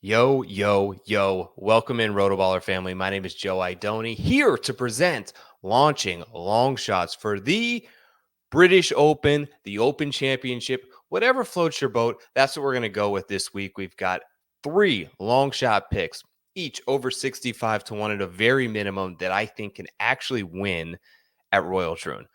Yo, yo, yo. Welcome in, RotoBaller family. My name is Joe Idone, here to present launching long shots for the British Open, the Open Championship, whatever floats your boat. That's what we're going to go with this week. We've got 3 long shot picks, each over 65 to 1 at a very minimum that I think can actually win at Royal Troon.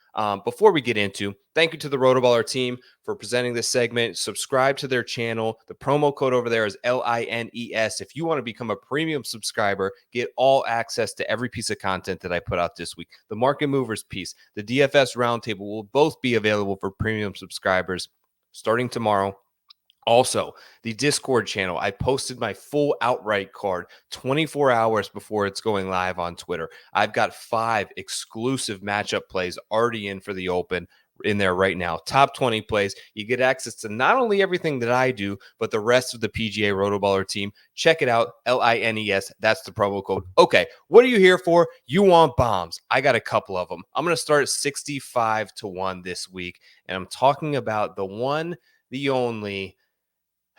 Before we get into, thank you to the RotoBaller team for presenting this segment. Subscribe to their channel. The promo code over there is LINES. If you want to become a premium subscriber, get all access to every piece of content that I put out this week. The Market Movers piece, the DFS Roundtable will both be available for premium subscribers starting tomorrow. Also, the Discord channel, I posted my full outright card 24 hours before it's going live on Twitter. I've got 5 exclusive matchup plays already in for the Open in there right now. Top 20 plays. You get access to not only everything that I do, but the rest of the PGA RotoBaller team. Check it out, LINES. That's the promo code. Okay, what are you here for? You want bombs. I got a couple of them. I'm going to start at 65 to 1 this week, and I'm talking about the one, the only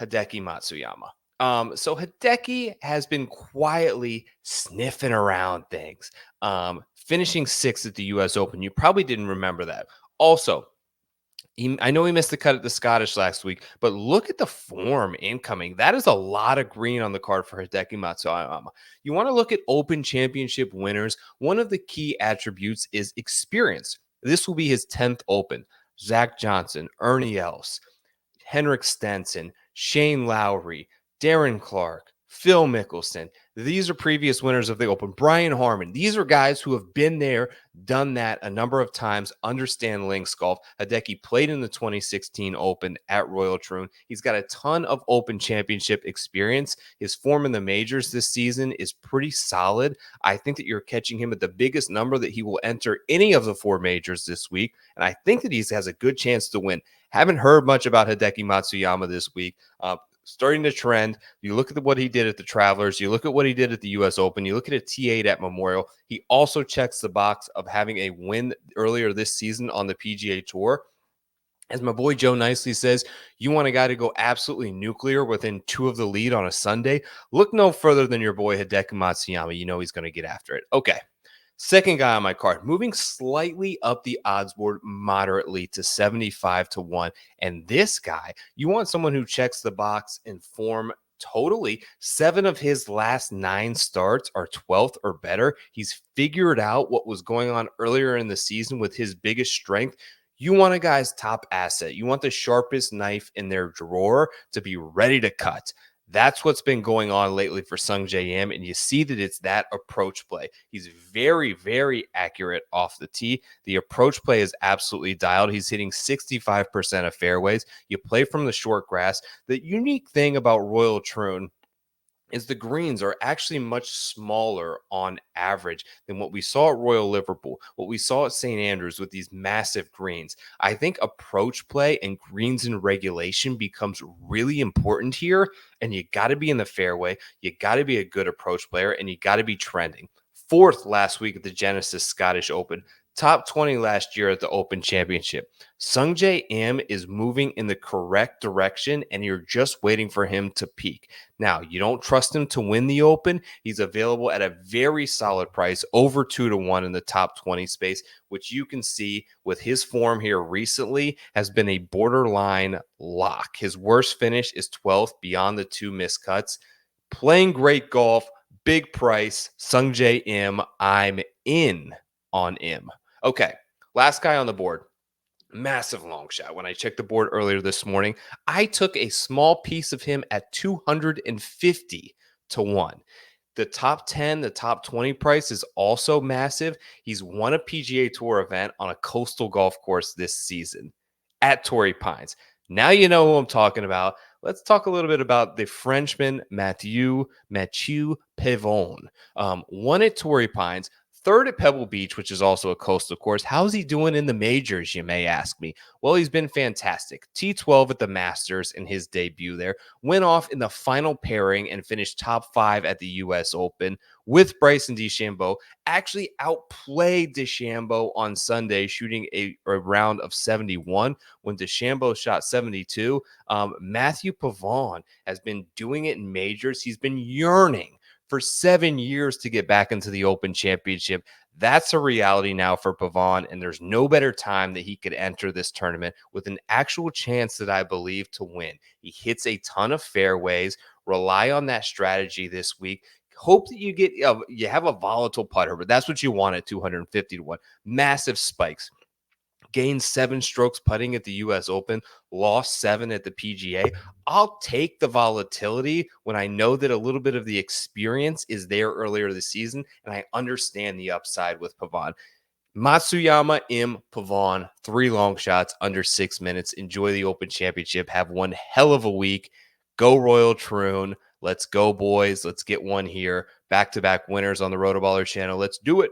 Hideki Matsuyama. So Hideki has been quietly sniffing around things, finishing 6th at the U.S. Open. You probably didn't remember that. Also, I know he missed the cut at the Scottish last week, but look at the form incoming. That is a lot of green on the card for Hideki Matsuyama. You want to look at Open Championship winners. One of the key attributes is experience. This will be his 10th Open. Zach Johnson, Ernie Els, Henrik Stenson, Shane Lowry, Darren Clark, Phil Mickelson. These are previous winners of the Open. Brian Harmon. These are guys who have been there, done that a number of times, understand links golf. Hideki played in the 2016 Open at Royal Troon. He's got a ton of Open Championship experience. His form in the majors this season is pretty solid. I think that you're catching him at the biggest number that he will enter any of the 4 majors this week, and I think that he has a good chance to win. Haven't heard much about Hideki Matsuyama this week. Starting to trend. You look at what he did at the Travelers. You look at what he did at the U.S. Open. You look at a T8 at Memorial. He also checks the box of having a win earlier this season on the PGA Tour. As my boy Joe nicely says, you want a guy to go absolutely nuclear within 2 of the lead on a Sunday? Look no further than your boy Hideki Matsuyama. You know he's going to get after it. Okay. Second guy on my card, moving slightly up the odds board moderately to 75 to 1. And this guy, you want someone who checks the box in form totally. 7 of his last 9 starts are 12th or better. He's figured out what was going on earlier in the season with his biggest strength. You want a guy's top asset. You want the sharpest knife in their drawer to be ready to cut. That's what's been going on lately for Sungjae Im, and you see that it's that approach play. He's very, very accurate off the tee. The approach play is absolutely dialed. He's hitting 65% of fairways. You play from the short grass. The unique thing about Royal Troon is the greens are actually much smaller on average than what we saw at Royal Liverpool, what we saw at St. Andrews with these massive greens. I think approach play and greens in regulation becomes really important here, and you got to be in the fairway. You got to be a good approach player, and you got to be trending. 4th last week at the Genesis Scottish Open. Top 20 last year at the Open Championship. Sungjae Im is moving in the correct direction, and you're just waiting for him to peak. Now, you don't trust him to win the Open. He's available at a very solid price, over 2 to 1 in the top 20 space, which you can see with his form here recently has been a borderline lock. His worst finish is 12th beyond the 2 missed cuts. Playing great golf, big price, Sungjae Im. I'm in on Im. Okay, last guy on the board. Massive long shot. When I checked the board earlier this morning, I took a small piece of him at 250 to 1. The top 10, the top 20 price is also massive. He's won a PGA Tour event on a coastal golf course this season at Torrey Pines. Now you know who I'm talking about. Let's talk a little bit about the Frenchman Mathieu Pavon. Won at Torrey Pines, third at Pebble Beach, which is also a coastal course. How's he doing in the majors, you may ask me? Well, he's been fantastic. T12 at the Masters in his debut there. Went off in the final pairing and finished top 5 at the US Open with Bryson DeChambeau. Actually outplayed DeChambeau on Sunday, shooting a round of 71 when DeChambeau shot 72. Matthew Pavon has been doing it in majors. He's been yearning for 7 years to get back into the Open Championship. That's a reality now for Pavon, and there's no better time that he could enter this tournament with an actual chance that I believe to win. He hits a ton of fairways. Rely on that strategy this week. Hope that you have a volatile putter, but that's what you want at 250 to 1. Massive spikes. Gained 7 strokes putting at the US Open, lost 7 at the PGA. I'll take the volatility when I know that a little bit of the experience is there earlier this season, and I understand the upside with Pavon. Matsuyama, Pavon, 3 long shots under 6 minutes. Enjoy the Open Championship. Have one hell of a week. Go Royal Troon. Let's go, boys. Let's get one here. Back-to-back winners on the RotoBaller channel. Let's do it.